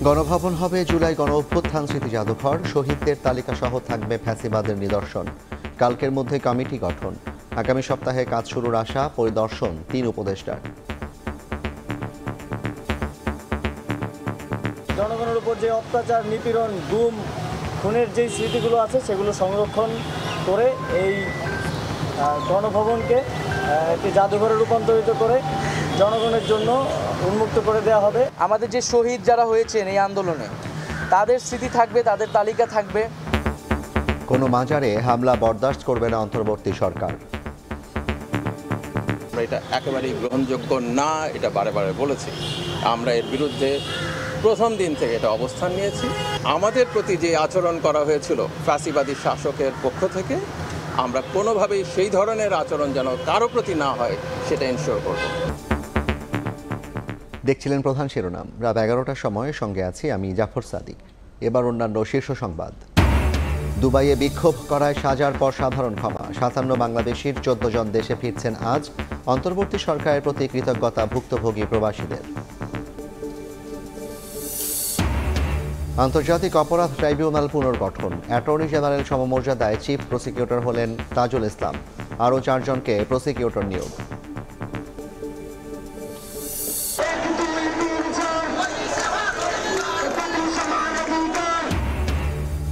গণভবন হবে জুলাই গণঅভ্যুত্থান স্মৃতি জাদুঘর, শহীদদের তালিকা সহ থাকবে ফ্যাসিবাদের নিদর্শন। কালকের মধ্যে কমিটি গঠন, আগামী সপ্তাহে কাজ শুরুর আশা, পরিদর্শন 3 উপদেষ্টার। জনগণের উপর যে অত্যাচার, নিপীড়ন, গুম, খুনের যে স্মৃতিগুলো আছে সেগুলো সংরক্ষণ করে এই গণভবনকে একটি জাদুঘরে রূপান্তরিত করে জনগণের জন্য উন্মুক্ত করে দেওয়া হবে। আমাদের যে শহীদ যারা হয়েছেন এই আন্দোলনে, তাদের স্মৃতি থাকবে, তাদের তালিকা থাকবে। কোনো মাজারে হামলা বরদাস্ত করবে না অন্তর্বর্তী সরকার। এটা একেবারেই গ্রহণযোগ্য না, এটা বারে বারে বলেছি। আমরা এর বিরুদ্ধে প্রথম দিন থেকে এটা অবস্থান নিয়েছি। আমাদের প্রতি যে আচরণ করা হয়েছিল ফ্যাসিবাদী শাসকের পক্ষ থেকে, আমরা কোনোভাবেই সেই ধরনের আচরণ যেন কারো প্রতি না হয় সেটা এনশিওর করব। দেখছিলেন প্রধান শিরোনাম। রাত 11টার সময় সঙ্গে আছি আমি জাফর সাদিক। এবার অন্যান্য শীর্ষ সংবাদ। দুবাইয়ে বিক্ষোভ করায় সাজার পর সাধারণ ক্ষমা, 57 বাংলাদেশির 14 জন দেশে ফিরছেন আজ। অন্তর্বর্তী সরকারের প্রতি কৃতজ্ঞতা ভুক্তভোগী প্রবাসীদের। আন্তর্জাতিক অপরাধ ট্রাইব্যুনাল পুনর্গঠন, অ্যাটর্নি জেনারেল সমমর্যাদায় চিফ প্রসিকিউটর হলেন তাজুল ইসলাম, আরও 4 জনকে প্রসিকিউটর নিয়োগ।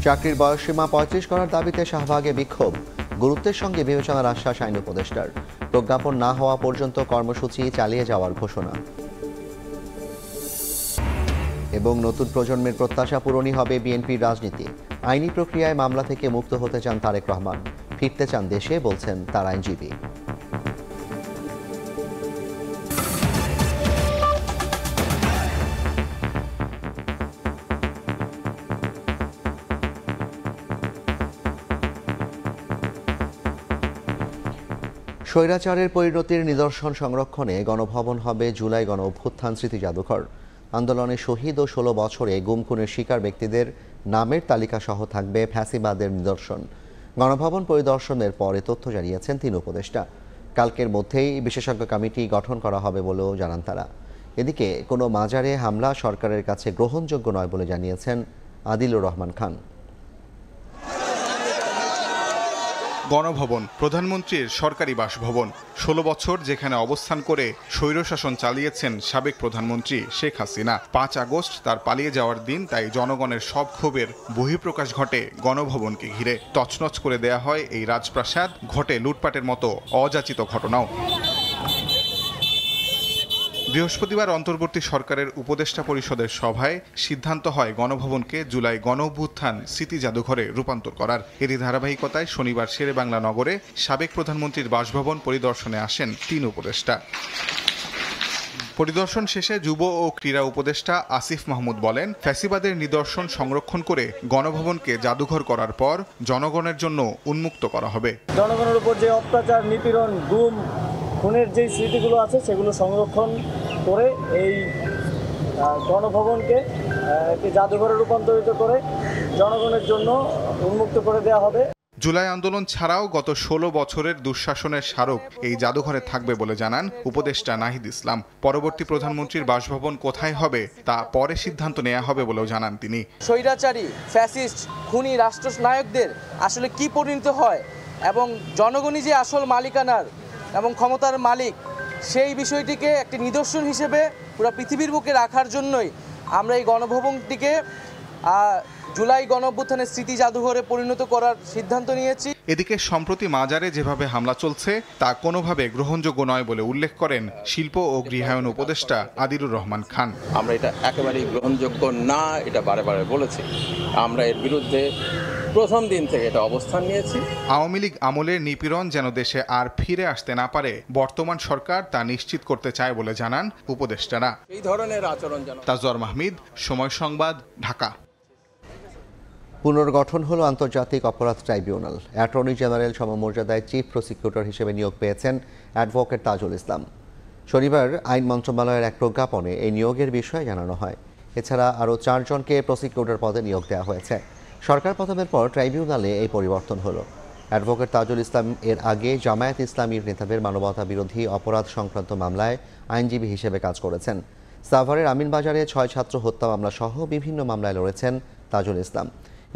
চাকরির বয়সসীমা 35 করার দাবিতে শাহবাগে বিক্ষোভ, গুরুত্বের সঙ্গে বিবেচনার আশ্বাস আইন উপদেষ্টার। প্রজ্ঞাপন না হওয়া পর্যন্ত কর্মসূচি চালিয়ে যাওয়ার ঘোষণা। এবং নতুন প্রজন্মের প্রত্যাশা পূরণই হবে বিএনপির রাজনীতি। আইনি প্রক্রিয়ায় মামলা থেকে মুক্ত হতে চান তারেক রহমান, ফিরতে চান দেশে, বলছেন তার আইনজীবী। স্বৈরাচারের পরিণতির নিদর্শন সংরক্ষণে গণভবন হবে জুলাই গণ অভ্যুত্থান স্মৃতি জাদুঘর। আন্দোলনে শহীদ ও 16 বছরে গুম খুনের শিকার ব্যক্তিদের নামের তালিকা সহ থাকবে ফ্যাসিবাদের নিদর্শন। গণভবন পরিদর্শনের পরে তথ্য জানিয়েছেন 3 উপদেষ্টা। কালকের মধ্যেই বিশেষজ্ঞ কমিটি গঠন করা হবে বলেও জানান তারা। এদিকে কোনো মাজারে হামলা সরকারের কাছে গ্রহণযোগ্য নয় বলে জানিয়েছেন আদিলুর রহমান খান। গণভবন প্রধানমন্ত্রীর সরকারি বাসভবন। 16 বছর যেখানে অবস্থান করে স্বৈরশাসন চালিয়েছেন সাবেক প্রধানমন্ত্রী শেখ হাসিনা। 5 আগস্ট তার পালিয়ে যাওয়ার দিন, তাই জনগণের সব ক্ষোভের বহিঃপ্রকাশ ঘটে গণভবনকে ঘিরে। তছনছ করে দেয়া হয় এই রাজপ্রাসাদ, ঘটে লুটপাটের মতো অযাচিত ঘটনাও। বৃহস্পতিবার অন্তর্বর্তী সরকারের উপদেষ্টা পরিষদের সভায় সিদ্ধান্ত হয় গণভবনকে জুলাই গণঅভ্যুত্থান স্মৃতি জাদুঘরে রূপান্তর করার। এরই ধারাবাহিকতায় শনিবার শেরেবাংলা নগরে সাবেক প্রধানমন্ত্রীর বাসভবন পরিদর্শনে আসেন 3 উপদেষ্টা। পরিদর্শন শেষে যুব ও ক্রীড়া উপদেষ্টা আসিফ মাহমুদ বলেন, ফ্যাসিবাদের নিদর্শন সংরক্ষণ করে গণভবনকে জাদুঘর করার পর জনগণের জন্য উন্মুক্ত করা হবে। জনগণের উপর যে অত্যাচার, নিপীড়ন, গুম, খুনের যে স্মৃতিগুলো আছে সেগুলো সংরক্ষণ করে এই গণভবনকে একটি জাদুঘরে রূপান্তরিত করে জনগণের জন্য উন্মুক্ত করে দেওয়া হবে। জুলাই আন্দোলন ছাড়াও গত 16 বছরের দুঃশাসনের স্মারক এই জাদুঘরে থাকবে বলে জানান উপদেষ্টা নাহিদ ইসলাম। পরবর্তী প্রধানমন্ত্রীর বাসভবন কোথায় হবে তা পরে সিদ্ধান্ত নেওয়া হবে বলেও জানান তিনি। স্বৈরাচারী, ফ্যাসিস্ট, খুনি রাষ্ট্রনায়কদের আসলে কি পরিণত হয় এবং জনগণই যে আসল মালিকানার এবং ক্ষমতার মালিক, সেই বিষয়টিকে একটি নিদর্শন হিসেবে পুরো পৃথিবীর বুকে রাখার জন্যই আমরা এই গণভবনটিকে জুলাই গণঅভ্যুত্থানের স্মৃতি জাদুঘরে পরিণত করার সিদ্ধান্ত নিয়েছি। এদিকে সম্প্রতি মাজারে যেভাবে হামলা চলছে তা কোনোভাবে গ্রহণযোগ্য নয় বলে উল্লেখ করেন শিল্প ও গৃহায়ন উপদেষ্টা আদিলুর রহমান খান। আমরা এটা একেবারেই গ্রহণযোগ্য না, এটা বারে বারে বলেছি। আমরা এর বিরুদ্ধে প্রথম দিন থেকে এটা অবস্থান নিয়েছি। আওয়ামী লীগ আমলের নিপীড়ন যেন দেশে আর ফিরে আসতে না পারে বর্তমান সরকার তা নিশ্চিত করতে চায় বলে জানান উপদেষ্টারা। এই ধরনের আচরণ যেন। তাজওয়ার মাহমিদ, সময় সংবাদ, ঢাকা। পুনর্গঠন হলো আন্তর্জাতিক অপরাধ ট্রাইব্যুনাল। অ্যাটর্নি জেনারেল সমমর্যাদায় চিফ প্রসিকিউটর হিসেবে নিয়োগ পেয়েছেন অ্যাডভোকেট তাজুল ইসলাম। শনিবার আইন মন্ত্রণালয়ের এক প্রজ্ঞাপনে এই নিয়োগের বিষয়ে জানানো হয়। এছাড়া আরও 4 জনকে প্রসিকিউটর পদে নিয়োগ দেওয়া হয়েছে। সরকার পতনের পর ট্রাইব্যুনালে এই পরিবর্তন হলো। অ্যাডভোকেট তাজুল ইসলাম এর আগে জামায়াত ইসলামীর নেতাদের মানবতা বিরোধী অপরাধ সংক্রান্ত মামলায় আইনজীবী হিসেবে কাজ করেছেন। সাভারের আমিনবাজারে 6 ছাত্র হত্যা মামলা সহ বিভিন্ন মামলায় লড়েছেন তাজুল ইসলাম।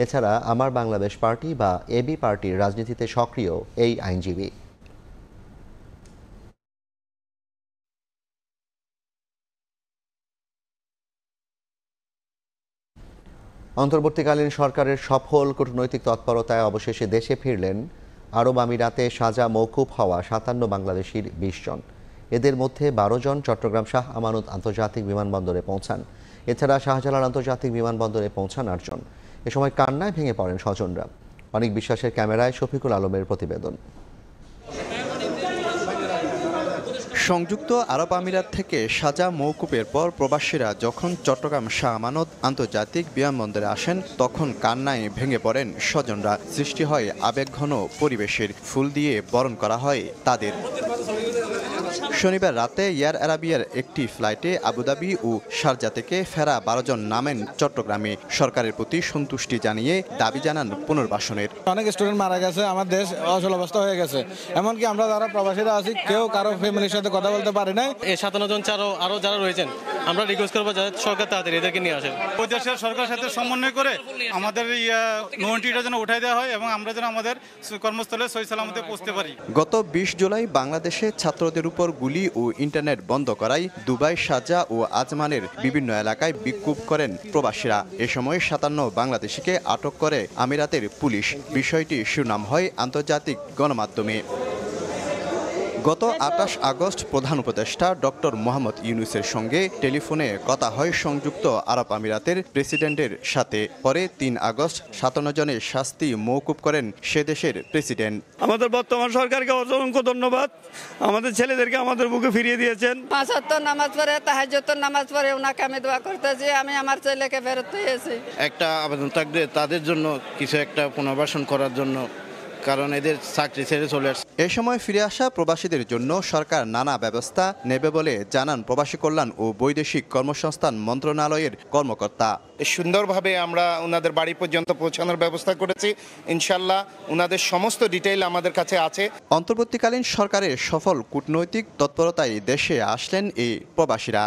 এছাড়া আমার বাংলাদেশ পার্টি বা এবি পার্টির রাজনীতিতে সক্রিয় এই আইনজীবী। অন্তর্বর্তীকালীন সরকারের সফল কূটনৈতিক তৎপরতায় অবশেষে দেশে ফিরলেন আরব আমিরাতে সাজা মওকুফ হওয়া 57 বাংলাদেশির 20 জন। এদের মধ্যে 12 জন চট্টগ্রাম শাহ আমানত আন্তর্জাতিক বিমানবন্দরে পৌঁছান। এছাড়া শাহজালাল আন্তর্জাতিক বিমানবন্দরে পৌঁছান 8 জন। এ সময় কান্নায় ভেঙে পড়েন স্বজনরা। অনেক বিশ্বাসের ক্যামেরায় শফিকুল আলমের প্রতিবেদন। সংযুক্ত আরব আমিরাত থেকে সাজা মওকুফের পর প্রবাসীরা যখন চট্টগ্রাম শাহ আমানত আন্তর্জাতিক বিমানবন্দরে আসেন তখন কান্নায় ভেঙে পড়েন স্বজনরা। সৃষ্টি হয় আবেগঘন পরিবেশের। ফুল দিয়ে বরণ করা হয় তাদের। শনিবার রাতে এয়ার আরাবিয়ার একটি ফ্লাইটে আবুধাবি ও শারজা থেকে ফেরা 12 জন নামেন চট্টগ্রামে। সরকারের প্রতি সন্তুষ্টি জানিয়ে দাবি জানান পুনর্বাসনের। অনেক স্টুডেন্ট মারা গেছে, আমার দেশ অচল অবস্থা হয়ে গেছে। এমনকি আমরা যারা প্রবাসীরা আছি কেউ কারো ফ্যামিলির সাথে কথা বলতে পারি নাই। এই 57 জন আরো যারা রয়েছেন আমরা রিকোয়েস্ট করবো যাতে সরকার তাড়াতাড়ি এদেরকে নিয়ে আসেন। ওই দেশের সরকারের সাথে সমন্বয় করে আমাদের নোটিটা যেন উঠাই দেওয়া হয় এবং আমরা যেন আমাদের কর্মস্থলে সহি সালামতে পৌঁছতে পারি। গত 20 জুলাই বাংলাদেশে ছাত্রদের উপর গুলি ও ইন্টারনেট বন্ধ করায় দুবাই, শারজা ও আজমানের বিভিন্ন এলাকায় বিক্ষোভ করেন প্রবাসীরা। এ সময় 57 বাংলাদেশিকে আটক করে আমিরাতের পুলিশ। বিষয়টি শিরোনাম হয় আন্তর্জাতিক গণমাধ্যমে। গত 28 আগস্ট প্রধান উপদেষ্টা ডক্টর মোহাম্মদ ইউনূসের সঙ্গে টেলিফোনে কথা হয় সংযুক্ত আরব আমিরাতের প্রেসিডেন্টের সাথে। পরে 3 আগস্ট 57 জনের শাস্তি মওকুফ করেন সে দেশের প্রেসিডেন্ট। আমাদের বর্তমান সরকারকে অসংখ্য ধন্যবাদ, আমাদের ছেলেদেরকে আমাদের বুকে ফিরিয়ে দিয়েছেন। 5 ওয়াক্ত নামাজ পড়ে, তাহাজ্জুদ নামাজ পড়ে ওনাকে আমি দোয়া করতেছি আমি আমার ছেলেকে ফেরত পেয়েছি। একটা আবেদন থাকবে তাদের জন্য কিছু একটা পুনর্বাসন করার জন্য, কারণ এদের চাকরি ছেড়ে চলে আসছে। এ সময় ফিরে আসা প্রবাসীদের জন্য সরকার নানা ব্যবস্থা নেবে বলে জানান প্রবাসী কল্যাণ ও বৈদেশিক কর্মসংস্থান মন্ত্রণালয়ের কর্মকর্তা। সুন্দরভাবে আমরা ওনাদের বাড়ি পর্যন্ত পৌঁছানোর ব্যবস্থা করেছি। ইনশাল্লাহ ওনাদের সমস্ত ডিটেইল আমাদের কাছে আছে। অন্তর্বর্তীকালীন সরকারের সফল কূটনৈতিক তৎপরতায় দেশে আসলেন এই প্রবাসীরা।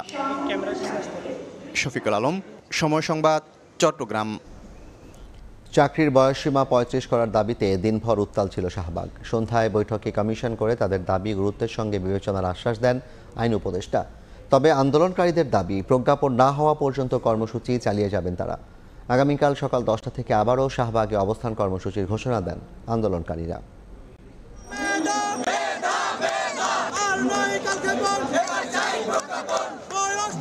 শফিকুল আলম, সময় সংবাদ, চট্টগ্রাম। চাকরির বয়সসীমা 35 করার দাবিতে দিনভর উত্তাল ছিল শাহবাগ। সন্ধ্যায় বৈঠকে কমিশন করে তাদের দাবি গুরুত্বের সঙ্গে বিবেচনার আশ্বাস দেন আইন উপদেষ্টা। তবে আন্দোলনকারীদের দাবি প্রজ্ঞাপন না হওয়া পর্যন্ত কর্মসূচি চালিয়ে যাবেন তারা। আগামীকাল সকাল 10টা থেকে আবারও শাহবাগে অবস্থান কর্মসূচির ঘোষণা দেন আন্দোলনকারীরা।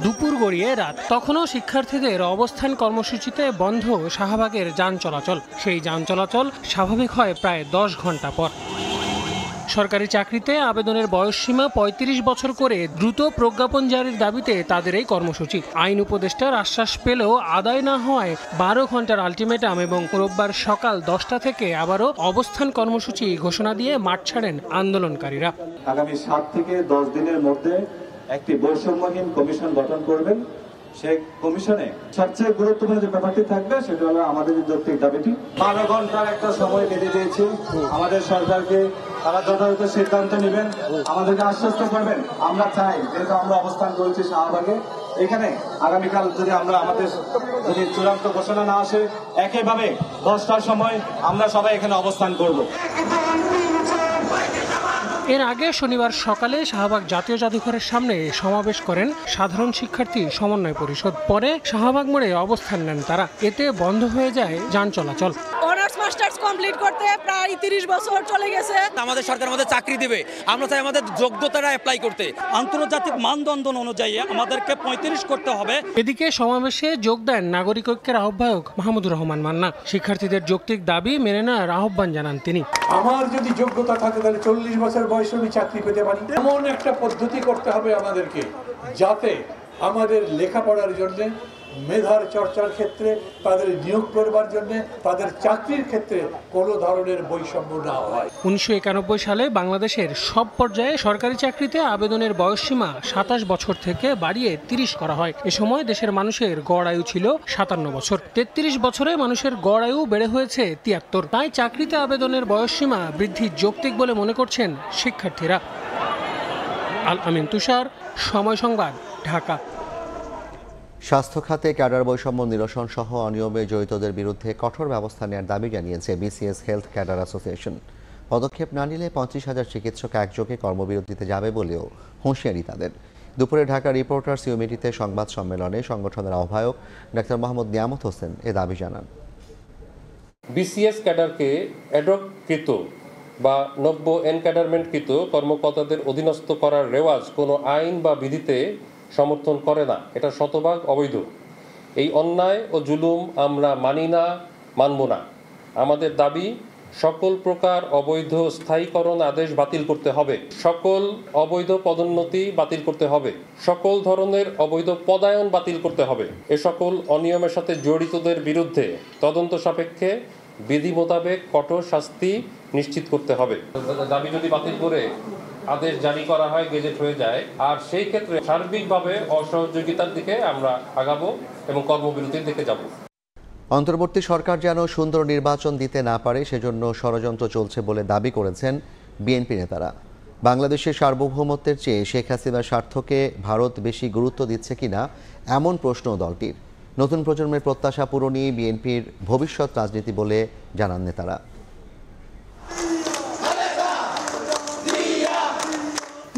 দুপুর গড়িয়ে রাত, তখনও শিক্ষার্থীদের অবস্থান কর্মসূচিতে বন্ধ শাহবাগের যান চলাচল। সেই যান চলাচল স্বাভাবিক হয় প্রায় 10 ঘন্টা পর। সরকারি চাকরিতে আবেদনের বয়সসীমা 35 বছর করে দ্রুত প্রজ্ঞাপন জারির দাবিতে তাদের এই কর্মসূচি। আইন উপদেষ্টার আশ্বাস পেলেও আদায় না হওয়ায় 12 ঘন্টার আলটিমেটাম এবং রোববার সকাল 10টা থেকে আবারও অবস্থান কর্মসূচি ঘোষণা দিয়ে মাঠ ছাড়েন আন্দোলনকারীরা। আগামী 7 থেকে 10 দিনের মধ্যে একটি বৈষম্যহীন কমিশন গঠন করবেন। সেই কমিশনে সবচেয়ে গুরুত্বপূর্ণ যে ব্যাপারটি থাকবে সেটা হলো আমাদের যৌক্তিক দাবিটি। 12 ঘন্টার একটা সময় বেঁধে দিয়েছি আমাদের সরকারকে, তারা যথাযথ সিদ্ধান্ত নেবেন, আমাদেরকে আশ্বস্ত করবেন। আমরা চাই, যেহেতু আমরা অবস্থান করছি শাহবাগে, এখানে আগামীকাল যদি আমাদের চূড়ান্ত ঘোষণা না আসে, একইভাবে 10টার সময় আমরা সবাই এখানে অবস্থান করব। এর আগে শনিবার সকালে শাহবাগ জাতীয় জাদুঘরের সামনে সমাবেশ করেন সাধারণ শিক্ষার্থী সমন্বয় পরিষদ। পরে শাহবাগ মোড়ে অবস্থান নেন তারা। এতে বন্ধ হয়ে যায় যান চলাচল। অনার্স মাস্টার্স কমপ্লিট করতে প্রায় 30 বছর চলে গেছে। আমাদের সরকার আমাদের চাকরি দেবে, আমরা চাই আমাদের যোগ্যতাটা অ্যাপ্লাই করতে। আন্তর্জাতিক মানদণ্ড অনুযায়ী আমাদেরকে 35 করতে হবে। এদিকে সমাবেশে যোগ দেন নাগরিক ঐক্যের আহ্বায়ক মাহমুদুর রহমান মান্না। শিক্ষার্থীদের যৌক্তিক দাবি মেনে নেওয়ার আহ্বান জানান তিনি। আমার যদি যোগ্যতা থাকে তাহলে 40 বছর বয়সে আমি চাকরি পেতে পারি। এমন একটা পদ্ধতি করতে হবে আমাদেরকে, যাতে আমাদের লেখাপড়ার জন্য, মেধার চর্চার ক্ষেত্রে, তাদের নিয়োগ করবার জন্য, তাদের চাকরির ক্ষেত্রে কোনো ধরনের বৈষম্য না হয়। 1991 সালে বাংলাদেশের সব পর্যায়ে সরকারি চাকরিতে আবেদনের বয়সসীমা 27 বছর থেকে বাড়িয়ে 30 করা হয়। এ সময় দেশের মানুষের গড় আয়ু ছিল 57 বছর। 33 বছরে মানুষের গড় আয়ু বেড়ে হয়েছে 73। তাই চাকরিতে আবেদনের বয়সসীমা বৃদ্ধি যৌক্তিক বলে মনে করছেন শিক্ষার্থীরা। আল আমিন তুষার, সময় সংবাদ, ঢাকা। স্বাস্থ্য খাতে ক্যাডার বৈষম্য নিরসন সহ অনিয়মে জড়িতদের বিরুদ্ধে কঠোর ব্যবস্থা নেওয়ার দাবি জানিয়েছে বিসিএস হেলথ ক্যাডার অ্যাসোসিয়েশন। পদক্ষেপ না নিলে 25,000 চিকিৎসক একযোগে কর্মবিরতিতে যাবে বলেও হুঁশিয়ারি তাদের। দুপুরে ঢাকা রিপোর্টার্স ইউনিটিতে সংবাদ সম্মেলনে সংগঠনের আহ্বায়ক ডাক্তার মোহাম্মদ নিয়ামত হোসেন এ দাবি জানান। বিসিএস ক্যাডারকে অ্যাডককৃত বা নব্য এনক্যাডারমেন্টকৃত কর্মকর্তাদের অধীনস্থ করার রেওয়াজ কোনো আইন বা বিধিতে সমর্থন করে না। এটা শতভাগ অবৈধ। এই অন্যায় ও জুলুম আমরা মানি না, মানব না। আমাদের দাবি, সকল প্রকার অবৈধ স্থায়ীকরণ আদেশ বাতিল করতে হবে, সকল অবৈধ পদোন্নতি বাতিল করতে হবে, সকল ধরনের অবৈধ পদায়ন বাতিল করতে হবে। এ সকল অনিয়মের সাথে জড়িতদের বিরুদ্ধে তদন্ত সাপেক্ষে বিধি মোতাবেক কঠোর শাস্তি নিশ্চিত করতে হবে। দাবি যদি বাতিল করে আদেশ জারি করা হয়, গেজেট হয়ে যায়, আর সেই ক্ষেত্রে সার্বিকভাবে অসহযোগিতার দিকে আমরা আগাবো এবং কর্মবিরতির দিকে যাব। অন্তর্বর্তী সরকার যেন সুন্দর নির্বাচন দিতে না পারে সেজন্য ষড়যন্ত্র চলছে বলে দাবি করেছেন বিএনপি নেতারা। বাংলাদেশের সার্বভৌমত্বের চেয়ে শেখ হাসিনার স্বার্থকে ভারত বেশি গুরুত্ব দিচ্ছে কিনা এমন প্রশ্ন দলটির। নতুন প্রজন্মের প্রত্যাশা পূরণই বিএনপির ভবিষ্যৎ রাজনীতি বলে জানান নেতারা।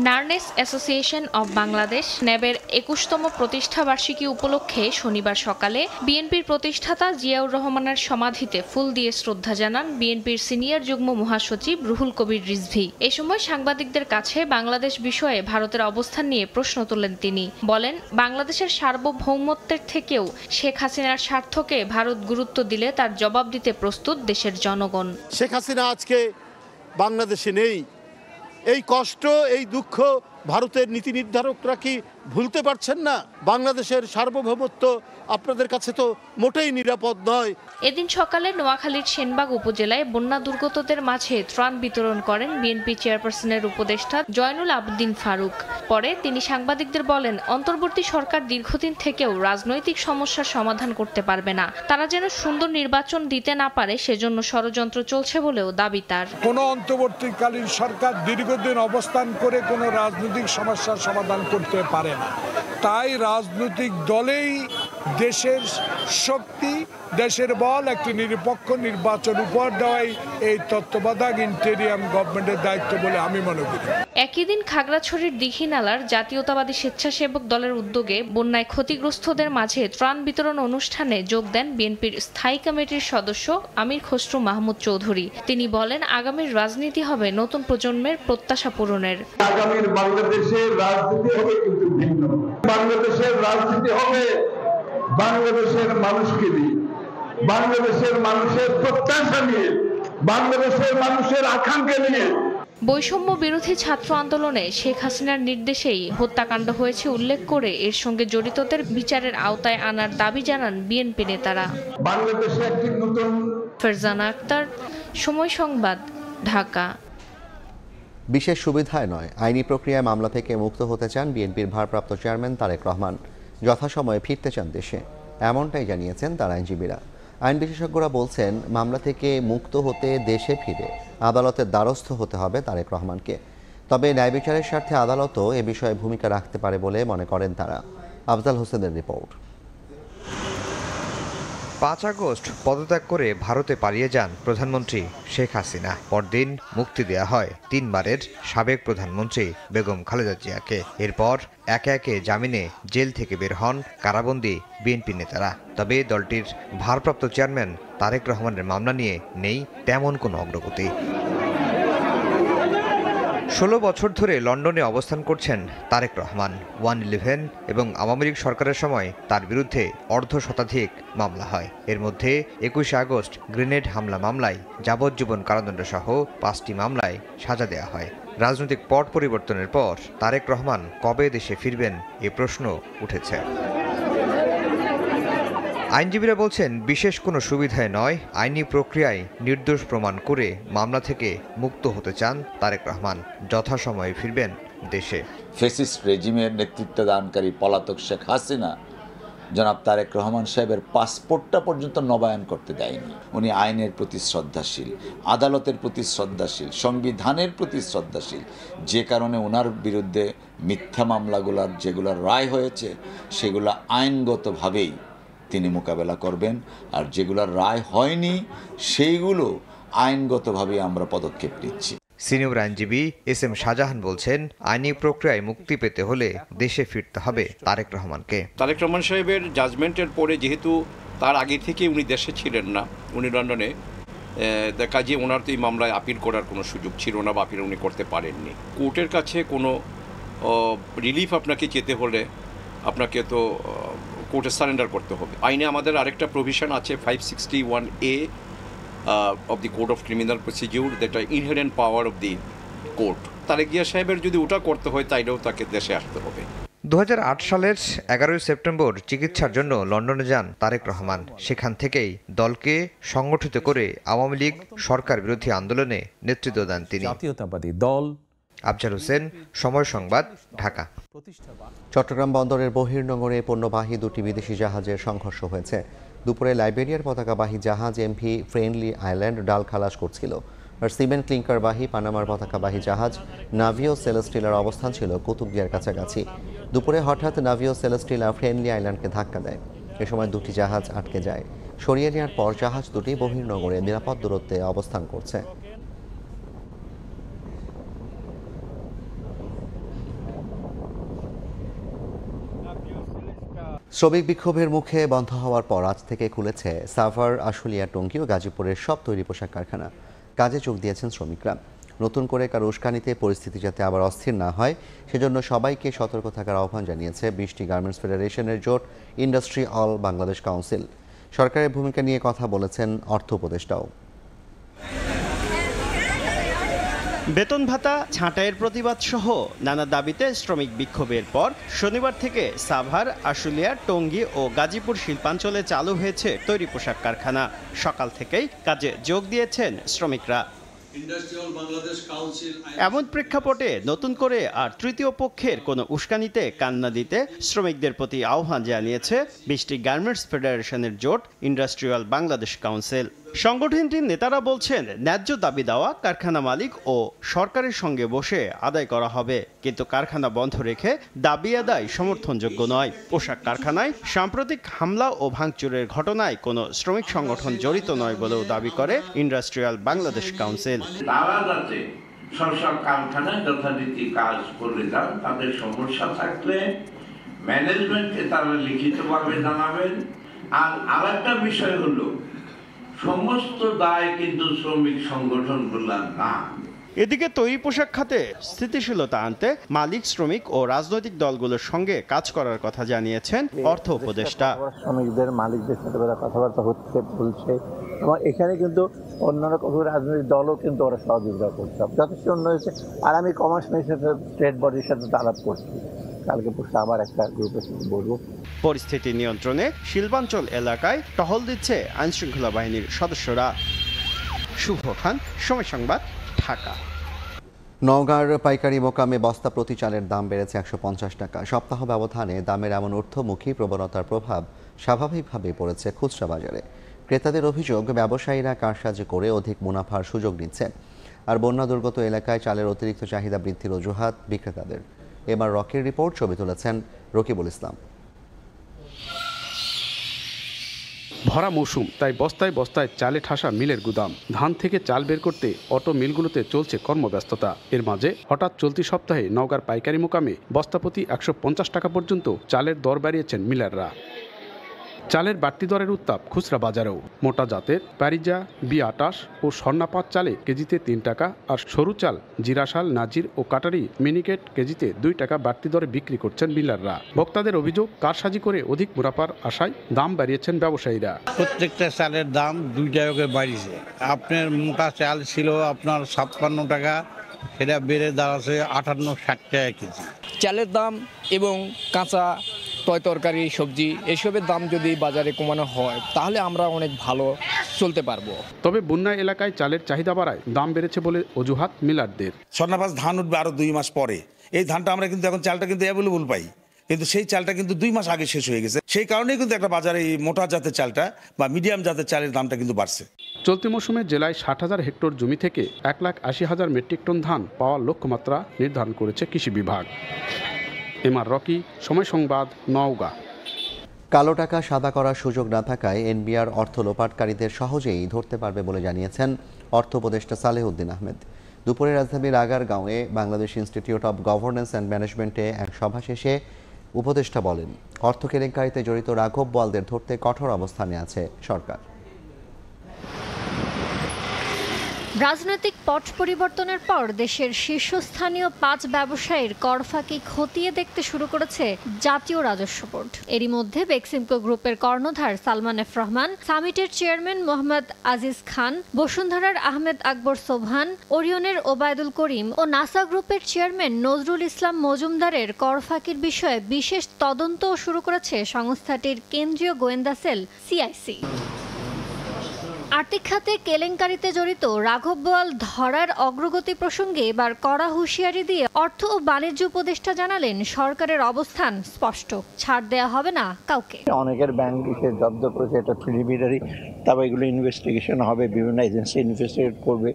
নার্নেস অ্যাসোসিয়েশন অব বাংলাদেশ ন্যাবের 21তম প্রতিষ্ঠাবার্ষিকী উপলক্ষে শনিবার সকালে বিএনপির প্রতিষ্ঠাতা জিয়াউর রহমানের সমাধিতে ফুল দিয়ে শ্রদ্ধা জানান বিএনপির সিনিয়র যুগ্ম মহাসচিব রুহুল কবির রিজভী। এ সময় সাংবাদিকদের কাছে বাংলাদেশ বিষয়ে ভারতের অবস্থান নিয়ে প্রশ্ন তোলেন তিনি। বলেন, বাংলাদেশের সার্বভৌমত্বের থেকেও শেখ হাসিনার স্বার্থকে ভারত গুরুত্ব দিলে তার জবাব দিতে প্রস্তুত দেশের জনগণ। শেখ হাসিনা আজকে বাংলাদেশে নেই। এই কষ্ট, এই দুঃখ ভারতের নীতি নির্ধারকরা কি ভুলতে পারছেন না? বাংলাদেশের সার্বভৌমত্ব আপনাদের কাছে তো মোটেই নিরাপদ নয়। এদিন সকালে নোয়াখালীর সেনবাগ উপজেলায় বন্যা দুর্গতদের মাঝে ত্রাণ বিতরণ করেন বিএনপি চেয়ারপারসনের উপদেষ্টা জয়নুল আবদিন ফারুক। পরে তিনি সাংবাদিকদের বলেন, অন্তর্বর্তী সরকার দীর্ঘদিন থেকেও রাজনৈতিক সমস্যার সমাধান করতে পারবে না। তারা যেন সুন্দর নির্বাচন দিতে না পারে সেজন্য ষড়যন্ত্র চলছে বলেও দাবি তার। কোন অন্তর্বর্তীকালীন সরকার দীর্ঘদিন অবস্থান করে কোনো রাজনৈতিক সমস্যার সমাধান করতে পারে না। তাই রাজনৈতিক দলেই দেশের শক্তি, দেশের বল, একটি নিরপেক্ষ নির্বাচন উপহার দেওয়াই এই তত্ত্বাবধায়ক ইন্টেরিয়াম গভর্নমেন্টের দায়িত্ব বলে আমি মনে করি। একই দিন খাগড়াছড়ির দীঘিনালার জাতীয়তাবাদী স্বেচ্ছাসেবক দলের উদ্যোগে বন্যায় ক্ষতিগ্রস্তদের মাঝে ত্রাণ বিতরণ অনুষ্ঠানে যোগ দেন বিএনপির স্থায়ী কমিটির সদস্য আমির খসরু মাহমুদ চৌধুরী। তিনি বলেন, আগামীর রাজনীতি হবে নতুন প্রজন্মের প্রত্যাশা পূরণের। আগামীর বাংলাদেশের রাজনীতি হবে কিন্তু ভিন্ন। বাংলাদেশের রাজনীতি হবে বাংলাদেশের মানুষকে নিয়ে, বাংলাদেশের মানুষের প্রত্যাশা নিয়ে, বাংলাদেশের মানুষের আকাঙ্ক্ষা নিয়ে। বৈষম্য বিরোধী ছাত্র আন্দোলনে শেখ হাসিনার নির্দেশেই হত্যাকাণ্ড হয়েছে উল্লেখ করে এর সঙ্গে জড়িতদের বিচারের আওতায় আনার দাবি জানান বিএনপি নেতারা। বাংলাদেশে একটি নতুন। ফারজানা আক্তার, সময় সংবাদ, ঢাকা। বিশেষ সুবিধায় নয়, আইনি প্রক্রিয়ায় মামলা থেকে মুক্ত হতে চান বিএনপির ভারপ্রাপ্ত চেয়ারম্যান তারেক রহমান। যথাসময়ে ফিরতে চান দেশে, এমনটাই জানিয়েছেন তার আইনজীবীরা। আইন বিশেষজ্ঞরা বলছেন, মামলা থেকে মুক্ত হতে দেশে ফিরে আদালতের দ্বারস্থ হতে হবে তারেক রহমানকে। তবে ন্যায় বিচারের স্বার্থে আদালতও এ বিষয়ে ভূমিকা রাখতে পারে বলে মনে করেন তারা। আফজাল হোসেনের রিপোর্ট। 5 আগস্ট পদত্যাগ করে ভারতে পালিয়ে যান প্রধানমন্ত্রী শেখ হাসিনা। পরদিন মুক্তি দেয়া হয় 3 বারের সাবেক প্রধানমন্ত্রী বেগম খালেদা জিয়াকে। এরপর একে একে জামিনে জেল থেকে বের হন কারাবন্দী বিএনপি নেতারা। তবে দলটির ভারপ্রাপ্ত চেয়ারম্যান তারেক রহমানের মামলা নিয়ে নেই তেমন কোনো অগ্রগতি। 16 বছর ধরে লন্ডনে অবস্থান করছেন তারেক রহমান। 111 এবং আওয়ামী লীগ সরকারের সময় তার বিরুদ্ধে অর্ধশতাধিক মামলা হয়। এর মধ্যে 21 আগস্ট গ্রেনেড হামলা মামলায় যাবজ্জীবন কারাদণ্ড সহ 5টি মামলায় সাজা দেওয়া হয়। রাজনৈতিক পট পরিবর্তনের পর তারেক রহমান কবে দেশে ফিরবেন এ প্রশ্ন উঠেছে। আইনজীবীরা বলছেন, বিশেষ কোনো সুবিধায় নয়, আইনি প্রক্রিয়ায় নির্দোষ প্রমাণ করে মামলা থেকে মুক্ত হতে চান তারেক রহমান। যথাসময়ে ফিরবেন দেশে। ফ্যাসিস্ট রেজিমের নেতৃত্ব দানকারী পলাতক শেখ হাসিনা জনাব তারেক রহমান সাহেবের পাসপোর্টটা পর্যন্ত নবায়ন করতে দেয়নি। উনি আইনের প্রতি শ্রদ্ধাশীল, আদালতের প্রতি শ্রদ্ধাশীল, সংবিধানের প্রতি শ্রদ্ধাশীল, যে কারণে ওনার বিরুদ্ধে মিথ্যা মামলাগুলোর যেগুলো রায় হয়েছে সেগুলো আইনগতভাবেই তিনি মোকাবেলা করবেন, আর যেগুলোর রায় হয়নি সেইগুলো আইনগতভাবে আমরা পদক্ষেপ নিচ্ছি। সিনিয়র আইনজীবী SM শাহজাহান বলছেন, আইনি প্রক্রিয়ায় মুক্তি পেতে হলে দেশে ফিরতে হবে তারেক রহমানকে। তারেক রহমান সাহেবের জাজমেন্টের পরে যেহেতু তার আগে থেকে উনি দেশে ছিলেন না, উনি লন্ডনে, কাজে ওনার তো এই মামলায় আপিল করার কোনো সুযোগ ছিল না বা আপিল উনি করতে পারেননি। কোর্টের কাছে কোনো রিলিফ আপনাকে যেতে হলে আপনাকে তো কোর্টে সারেন্ডার করতে হবে। আইনে আমাদের আরেকটা প্রভিশন আছে 561A of the Code of Criminal Procedure, that are inherent power of the court. Tarique Zia সাহেবের যদি ওটা করতে হয় তাইলেও তাকে দেশে আসতে হবে। 2008 সালের 11 সেপ্টেম্বর চিকিৎসার জন্য লন্ডনে যান তারেক রহমান। সেখান থেকেই দলকে সংগঠিত করে আওয়ামী লীগ সরকার বিরোধী আন্দোলনে নেতৃত্ব দেন তিনি। জাতীয়তাবাদী দল। আফজাল হোসেন, সময় সংবাদ, ঢাকা। চট্টগ্রাম বন্দরের বহির্নোঙরে পণ্যবাহী দুটি বিদেশি জাহাজের সংঘর্ষ হয়েছে। দুপুরে লাইবেরিয়ার পতাকাবাহী জাহাজ MV ফ্রেন্ডলি আইল্যান্ড ডাল খালাস করছিল, আর সিমেন্ট ক্লিংকারবাহী পানামার পতাকাবাহী জাহাজ নাভিও সেলেস্টিলার অবস্থান ছিল কুতুবদিয়ার কাছাকাছি। দুপুরে হঠাৎ নাভিও সেলেস্টিলা ফ্রেন্ডলি আইল্যান্ডকে ধাক্কা দেয়। এ সময় দুটি জাহাজ আটকে যায়। সরিয়ে নেওয়ার পর জাহাজ দুটি বহির্নোঙরে নিরাপদ দূরত্বে অবস্থান করছে। শ্রমিক বিক্ষোভের মুখে বন্ধ হওয়ার পর আজ থেকে খুলেছে সাভার, আশুলিয়া, টঙ্গী ও গাজীপুরের সব তৈরি পোশাক কারখানা। কাজে যোগ দিয়েছেন শ্রমিকরা। নতুন করে কারো উস্কানিতে পরিস্থিতি যাতে আবার অস্থির না হয় সেজন্য সবাইকে সতর্ক থাকার আহ্বান জানিয়েছে 20টি গার্মেন্টস ফেডারেশনের জোট ইন্ডাস্ট্রি অল বাংলাদেশ কাউন্সিল। সরকারের ভূমিকা নিয়ে কথা বলেছেন অর্থ উপদেষ্টাও। বেতন ভাতা ছাঁটাইয়ের প্রতিবাদ সহ নানা দাবিতে শ্রমিক বিক্ষোভের পর শনিবার থেকে সাভার, আশুলিয়া, টঙ্গী ও গাজীপুর শিল্পাঞ্চলে চালু হয়েছে তৈরি পোশাক কারখানা। সকাল থেকেই কাজে যোগ দিয়েছেন শ্রমিকরা। এমন প্রেক্ষাপটে নতুন করে আর তৃতীয় পক্ষের কোনো উস্কানিতে কান না দিতে শ্রমিকদের প্রতি আহ্বান জানিয়েছে 20টি গার্মেন্টস ফেডারেশনের জোট ইন্ডাস্ট্রিয়াল বাংলাদেশ কাউন্সিল। সংগঠনটির নেতারা বলছেন, ন্যায্য দাবি দেওয়া কারখানা মালিক ও সরকারের সঙ্গে বসে আদায় করা হবে, কিন্তু কারখানা বন্ধ রেখে দাবি আদায় সমর্থনযোগ্য নয়। পোশাক কারখানায় সাম্প্রতিক হামলা ও ভাঙচুরের ঘটনায় কোনো শ্রমিক সংগঠন জড়িত নয় বলেও দাবি করে ইন্ডাস্ট্রিয়াল বাংলাদেশ কাউন্সিল। তারা যাতে সব কারখানায় যথারীতি কাজ করে যান, তাদের সমস্যা থাকলে ম্যানেজমেন্টকে তারা লিখিতভাবে জানাবেন। আর আরেকটা বিষয় হলো, সমস্ত দায় কিন্তু শ্রমিক সংগঠনগুলো না। এদিকে তৈরি পোশাক খাতে স্থিতিশীলতা আনতে মালিক, শ্রমিক ও রাজনৈতিক দলগুলোর সঙ্গে কাজ করার কথা জানিয়েছেন অর্থ উপদেষ্টা। শ্রমিকদের মালিকদের সাথে কথাবার্তা হচ্ছে, বলছে, এবং এখানে কিন্তু অন্যান্য কত রাজনৈতিক দলও কিন্তু ওরা সহযোগিতা করছে, যথেষ্ট উন্নয়ন হয়েছে। আর আমি কমার্স মিনিস্টার ট্রেড বডির সাথে আলাপ করছি, কালকে পরশু আবার একটা গ্রুপের সাথে বলবো। পরিস্থিতি নিয়ন্ত্রণে শিল্পাঞ্চল এলাকায় টহল দিচ্ছে আইনশৃঙ্খলা বাহিনীর সদস্যরা। শুভ খান, সময় সংবাদ, ঢাকা। নওগাঁর পাইকারি মোকামে বস্তা প্রতি চালের দাম বেড়েছে 150 টাকা। সপ্তাহ ব্যবধানে দামের এমন ঊর্ধ্বমুখী প্রবণতার প্রভাব স্বাভাবিকভাবেই পড়েছে খুচরা বাজারে। ক্রেতাদের অভিযোগ, ব্যবসায়ীরা কারসাজি করে অধিক মুনাফার সুযোগ নিচ্ছে। আর বন্যা দুর্গত এলাকায় চালের অতিরিক্ত চাহিদা বৃদ্ধির অজুহাত বিক্রেতাদের। এবার রকির রিপোর্ট, ছবি তুলেছেন রকিবুল ইসলাম। ভরা মৌসুম, তাই বস্তায় বস্তায় চালে ঠাসা মিলের গুদাম। ধান থেকে চাল বের করতে অটো মিলগুলোতে চলছে কর্মব্যস্ততা। এর মাঝে হঠাৎ চলতি সপ্তাহে নওগাঁর পাইকারি মোকামে বস্তাপ্রতি 150 টাকা পর্যন্ত চালের দর বাড়িয়েছেন মিলাররা। চালের বাড়তি দরের উত্তাপ খুচরা বাজারেও। মোটা জাতের প্যারিজা, B28 ও স্বর্ণাপাত চালে কেজিতে 3 টাকা, আর সরু চাল জিরাশাল, নাজির ও কাটারি মিনিকেট কেজিতে 2 টাকা বাড়তি দরে বিক্রি করছেন মিলাররা। ভোক্তাদের অভিযোগ, কারসাজি করে অধিক মুনাফার আশায় দাম বাড়িয়েছেন ব্যবসায়ীরা। প্রত্যেকটা চালের দাম 2 টাকা করে বাড়িয়েছে। আপনার মোটা চাল ছিল আপনার 56 টাকা, সেটা বেড়ে দাঁড়াচ্ছে 58-60 টাকা কেজি। চালের দাম এবং কাঁচা তরকারি, সবজি এসবের দাম যদি বাজারে কমানো হয় তাহলে আমরা অনেক ভালো চলতে পারবো। তবে বন্যা এলাকায় চালের চাহিদা বাড়ায় দাম বেড়েছে বলে অজুহাত মিলারদের। স্বর্ণাপাস ধান উঠবে আরো 2 মাস পরে, এই ধানটা আমরা কিন্তু এখন চালটা কিন্তু অ্যাভেলেবল পাই, কিন্তু সেই চালটা কিন্তু 2 মাস আগে শেষ হয়ে গেছে। সেই কারণেই কিন্তু একটা বাজারে এই মোটা জাতের চালটা বা মিডিয়াম জাতের চালের দামটা কিন্তু বাড়ছে। চলতি মৌসুমে জেলায় 60,000 হেক্টর জমি থেকে 1,80,000 মেট্রিক টন ধান পাওয়ার লক্ষ্যমাত্রা নির্ধারণ করেছে কৃষি বিভাগ। এমআর রকি, সময় সংবাদ, নওগাঁ। কালো টাকা সাদা করার সুযোগ না থাকায় এনবিআর অর্থ লোপাটকারীদের সহজেই ধরতে পারবে বলে জানিয়েছেন অর্থ উপদেষ্টা সালেহউদ্দিন আহমেদ। দুপুরে রাজধানীর আগারগাঁওয়ে Bangladesh institute of governance and ম্যানেজমেন্টে এক সভা শেষে উপদেষ্টা বলেন, অর্থ কেলেঙ্কারিতে জড়িত রাঘব বোয়ালদের ধরতে কঠোর অবস্থানে আছে সরকার। রাজনৈতিক পট পরিবর্তনের পর দেশের শীর্ষস্থানীয় 5 ব্যবসায়ীর কর ফাঁকি খতিয়ে দেখতে শুরু করেছে জাতীয় রাজস্ব বোর্ড। এরই মধ্যে বেক্সিমকো গ্রুপের কর্ণধার সালমান এফ রহমান, সামিটের চেয়ারম্যান মোহাম্মদ আজিজ খান, বসুন্ধরার আহমেদ আকবর সোবহান, ওরিয়নের ওবায়দুল করিম ও নাসা গ্রুপের চেয়ারম্যান নজরুল ইসলাম মজুমদারের কর ফাঁকির বিষয়ে বিশেষ তদন্তও শুরু করেছে সংস্থাটির কেন্দ্রীয় গোয়েন্দা সেল সিআইসি। আর্থিক খাতে কেলেঙ্কারিতে জড়িত রাঘব বোয়াল ধরার অগ্রগতি প্রসঙ্গে এবার কড়া হুঁশিয়ারি দিয়ে অর্থ ও বাণিজ্য উপদেষ্টা জানালেন, সরকারের অবস্থান স্পষ্ট, ছাড় দেয়া হবে না কাউকে। অনেকের ব্যাংক এসে জব্দ করেছে, এটা প্রিলিমিনারি, তারপর এগুলো ইনভেস্টিগেশন হবে, বিভিন্ন এজেন্সি ইনভেস্টিগেট করবে,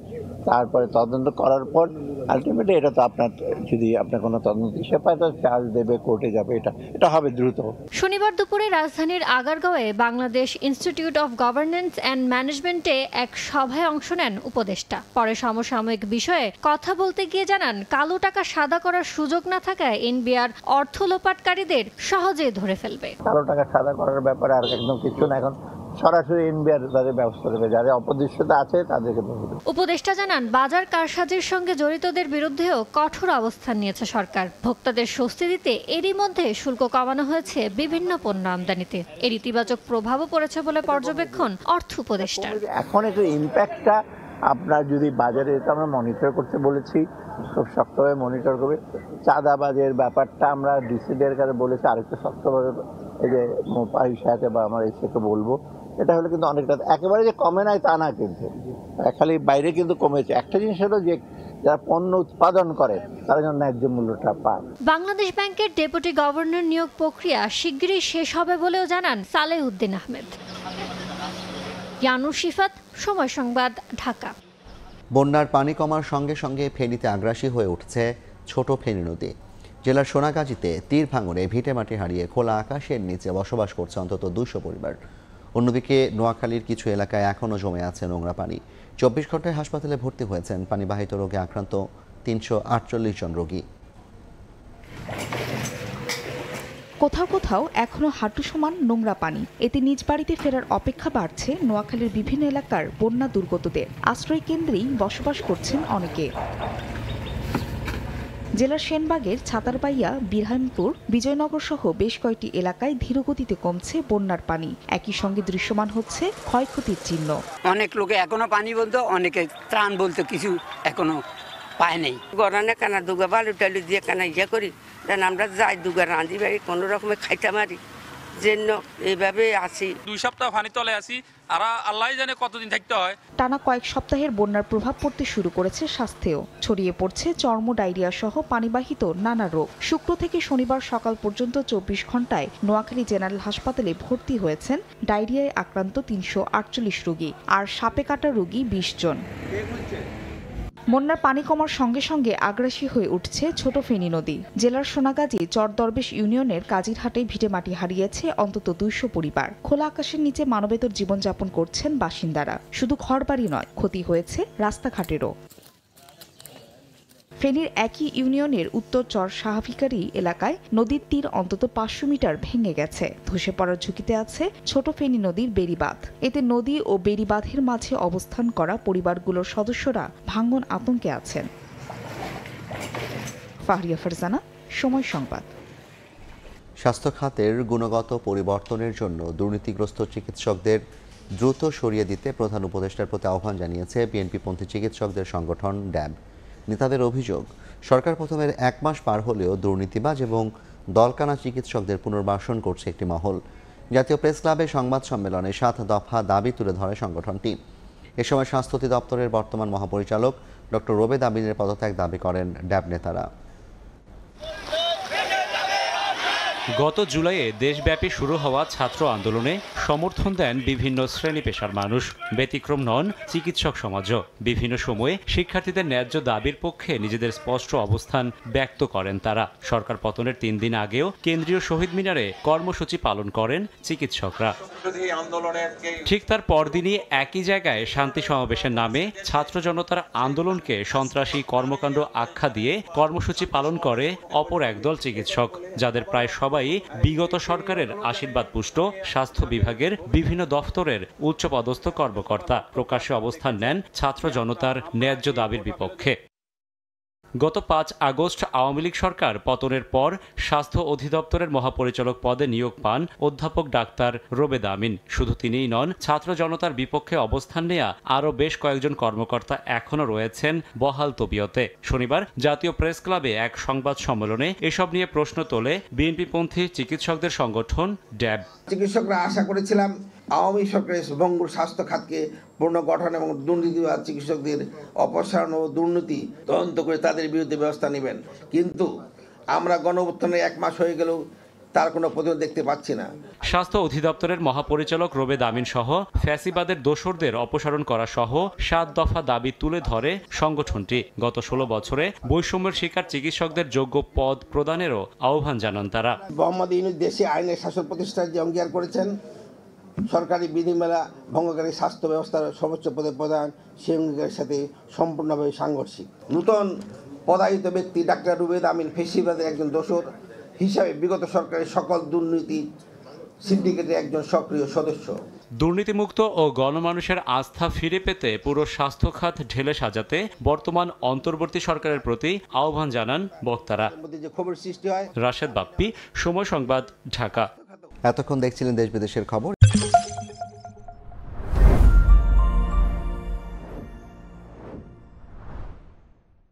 তারপরে তদন্ত করার পর আলটিমেটলি এটা তো আপনার যদি আপনার কোনো তদন্ত হিসেবে পায় তো চার্জ দেবে, কোর্টে যাবে, এটা হবে দ্রুত। শনিবার দুপুরে রাজধানীর আগারগাঁওয়ে Bangladesh institute of governance and ম্যানেজমেন্টে এক সভায় অংশ নেন উপদেষ্টা। পরে সমসাময়িক বিষয়ে কথা বলতে গিয়ে জানান, কালো টাকা সাদা করার সুযোগ না থাকায় এনবিআর অর্থ লোপাটকারীদের সহজেই ধরে ফেলবে। কালো টাকা সাদা করার ব্যাপারে আর একদম কিছু না, এখন সরাসরি এনবিআর তাদের ব্যবস্থা নেবে, যারা অপদৃশ্যতা আছে তাদেরকে ধরবে। উপদেষ্টা জানান, বাজার কারসাজির সঙ্গে জড়িতদের বিরুদ্ধেও কঠোর অবস্থান নিয়েছে সরকার। ভোক্তাদের স্বস্তি দিতে এরই মধ্যে শুল্ক কমানো হয়েছে বিভিন্ন পণ্য আমদানিতে। এর ইতিবাচক প্রভাবও পড়েছে বলে পর্যবেক্ষণ অর্থ উপদেষ্টার। এখন একটু ইম্প্যাক্টটা আপনার যদি বাজারে আমরা মনিটর করতে বলেছি, খুব শক্তভাবে মনিটর করবে। চাঁদাবাজের ব্যাপারটা আমরা ডিসিদের কাছে বলেছি আরেকটু শক্তভাবে, এই যে মোপাই সাথে বা আমার এসেকে বলবো, এটা হলে কিন্তু অনেকটা একেবারে যে কমে নাই তা না, কিন্তু খালি বাইরে কিন্তু কমেছে। একটা জিনিস হলো যে যারা পণ্য উৎপাদন করে তারা যেন ন্যায্য মূল্যটা পায়। বাংলাদেশ ব্যাংকের ডেপুটি গভর্নর নিয়োগ প্রক্রিয়া শিগগিরই শেষ হবে বলেও জানান সালেহউদ্দিন আহমেদ। ইয়ানুর শিফাত, সময় সংবাদ, ঢাকা। বন্যার পানি কমার সঙ্গে সঙ্গে ফেনীতে আগ্রাসী হয়ে উঠছে ছোট ফেনী নদী। জেলার সোনাগাজীতে তীর ভাঙনে ভিটেমাটি হারিয়ে খোলা আকাশের নিচে বসবাস করছে অন্তত 200 পরিবার। অন্যদিকে নোয়াখালীর কিছু এলাকায় এখনও জমে আছে নোংরা পানি। 24 ঘন্টায় হাসপাতালে ভর্তি হয়েছেন পানিবাহিত রোগে আক্রান্ত 348 জন রোগী। কোথাও কোথাও এখনো হাঁটু সমান নোংরা পানি। এতে নিজ বাড়িতে ফেরার অপেক্ষা বাড়ছে নোয়াখালীর বিভিন্ন এলাকার বন্যা দুর্গতদের। আশ্রয় কেন্দ্রেই বসবাস করছেন অনেকে। জেলার সেনবাগের ছাতারবাইয়া, বিরহামপুর, বিজয়নগর সহ বেশ কয়েকটি এলাকায় ধীরগতিতে কমছে বন্যার পানি। একই সঙ্গে দৃশ্যমান হচ্ছে ক্ষয়ক্ষতির চিহ্ন। অনেক লোকে এখনো পানি বলতো, অনেকে ত্রাণ বলতে কিছু এখনো পায় নাই। গরমে কানা দুগা বালু টালু দিয়ে কানা ইয়ে করি, আমরা যাই দুগা রাঁধি বাড়ি কোনো রকমে খাইতে মারি, জন্য এইভাবে আসি। 2 সপ্তাহ পানি তলে আসি, আর আল্লাহ জানে কতদিন থাকতে হয়। টানা কয়েক সপ্তাহের বন্যার প্রভাব পড়তে শুরু করেছে স্বাস্থ্যেও। ছড়িয়ে পড়ছে চর্ম, ডায়রিয়া সহ পানিবাহিত নানা রোগ। শুক্র থেকে শনিবার সকাল পর্যন্ত 24 ঘন্টায় নোয়াখালী জেনারেল হাসপাতালে ভর্তি হয়েছেন ডায়রিয়ায় আক্রান্ত 348 রোগী, আর সাপে কাটা রোগী 20 জন। বন্যার পানি কমার সঙ্গে সঙ্গে আগ্রাসী হয়ে উঠছে ছোট ফেনী নদী। জেলার সোনাগাজী চরদরবেশ ইউনিয়নের কাজিরহাটে ভিটেমাটি হারিয়েছে অন্তত 200 পরিবার। খোলা আকাশের নিচে মানবেতর জীবনযাপন করছেন বাসিন্দারা। শুধু ঘরবাড়ি নয়, ক্ষতি হয়েছে রাস্তাঘাটেরও। ফেনীর একই ইউনিয়নের উত্তর চর সাহাফিকারি এলাকায় নদীর তীর অন্তত 500 মিটার ভেঙে গেছে। ধসে পড়ার ঝুঁকিতে আছে ছোট ফেনী নদীর বেড়িবাঁধ। এতে নদী ও বেড়িবাঁধের মাঝে অবস্থান করা পরিবারগুলোর সদস্যরা ভাঙন আতঙ্কে আছেন। ফাহরিয়া ফারজানা, সময় সংবাদ। স্বাস্থ্য খাতের গুণগত পরিবর্তনের জন্য দুর্নীতিগ্রস্ত চিকিৎসকদের দ্রুত সরিয়ে দিতে প্রধান উপদেষ্টার প্রতি আহ্বান জানিয়েছে বিএনপিপন্থী চিকিৎসকদের সংগঠন ড্যাব। নেতাদের অভিযোগ, সরকার প্রথমের 1 মাস পার হলেও দুর্নীতিবাজ এবং দলকানা চিকিৎসকদের পুনর্বাসন করছে একটি মহল। জাতীয় প্রেস ক্লাবে সংবাদ সম্মেলনে 7 দফা দাবি তুলে ধরে সংগঠনটি। এ সময় স্বাস্থ্য অধিদপ্তরের বর্তমান মহাপরিচালক ডক্টর রোবেদ আমিনের পদত্যাগ দাবি করেন ড্যাব নেতারা। গত জুলাইয়ে দেশব্যাপী শুরু হওয়া ছাত্র আন্দোলনে সমর্থন দেন বিভিন্ন শ্রেণী পেশার মানুষ। ব্যতিক্রম নন চিকিৎসক সমাজও। বিভিন্ন সময়ে শিক্ষার্থীদের ন্যায্য দাবির পক্ষে নিজেদের স্পষ্ট অবস্থান ব্যক্ত করেন তারা। সরকার পতনের 3 দিন আগেও কেন্দ্রীয় শহীদ মিনারে কর্মসূচি পালন করেন চিকিৎসকরা। ঠিক তার পরদিনই একই জায়গায় শান্তি সমাবেশের নামে ছাত্র জনতার আন্দোলনকে সন্ত্রাসী কর্মকাণ্ড আখ্যা দিয়ে কর্মসূচি পালন করে অপর একদল চিকিৎসক, যাদের প্রায় সবাই বিগত সরকারের আশীর্বাদ পুষ্ট স্বাস্থ্য বিভাগের বিভিন্ন দফতরের উচ্চপদস্থ কর্মকর্তা। প্রকাশ্যে অবস্থান নেন ছাত্র জনতার ন্যায্য দাবির বিপক্ষে। গত 5 আগস্ট আওয়ামী লীগ সরকার পতনের পর স্বাস্থ্য অধিদপ্তরের মহাপরিচালক পদে নিয়োগ পান অধ্যাপক ডাক্তার রোবেদ আমিন। শুধু তিনিই নন, ছাত্র জনতার বিপক্ষে অবস্থান নেয়া আরও বেশ কয়েকজন কর্মকর্তা এখনও রয়েছেন বহাল তবিয়তে। শনিবার জাতীয় প্রেস ক্লাবে এক সংবাদ সম্মেলনে এসব নিয়ে প্রশ্ন তোলে বিএনপিপন্থী চিকিৎসকদের সংগঠন ড্যাব। চিকিৎসকরা আশা করেছিলাম আওয়ামী সরকারের ভঙ্গুর স্বাস্থ্য খাতকে পুনর্গঠন এবং দুর্নীতিবাদ চিকিৎসকদের অপসারণ ও দুর্নীতি তদন্ত করে তাদের বিরুদ্ধে ব্যবস্থা নেবেন, কিন্তু আমরা গণঅভ্যুত্থানের 1 মাস হয়ে গেলেও তার কোনো প্রতিবাদ দেখতে পাচ্ছি না। স্বাস্থ্য অধিদপ্তরের মহাপরিচালক রোবেদ আমিন সহ ফ্যাসিবাদের দোসরদের অপসারণ করা সহ 7 দফা দাবি তুলে ধরে সংগঠনটি। গত 16 বছরে বৈষম্যের শিকার চিকিৎসকদের যোগ্য পদ প্রদানেরও আহ্বান জানান তারা। মোহাম্মদ ইউনূস দেশে আইনের শাসন প্রতিষ্ঠার যে অঙ্গীকার করেছেন, সরকারি বিধিমালা ভঙ্গকারী স্বাস্থ্য ব্যবস্থার সর্বোচ্চ পদে প্রদান সেই অঙ্গীকারের সাথে সম্পূর্ণভাবে সাংঘর্ষিক। নূতন পদায়িত ব্যক্তি ডাক্তার রোবেদ আমিন ফেসিবাদের একজন দোসর হিসাবে বিগত সরকারের সকল দুর্নীতি সিন্ডিকেটের একজন সক্রিয় সদস্য। দুর্নীতিমুক্ত ও গণমানুষের আস্থা ফিরে পেতে পুরো স্বাস্থ্য খাত ঢেলে সাজাতে বর্তমান অন্তর্বর্তী সরকারের প্রতি আহ্বান জানান বক্তারা। খবর সৃষ্টি হয়। রাশেদ বাপ্পি, সময় সংবাদ, ঢাকা। এতক্ষণ দেখছিলেন দেশ বিদেশের খবর।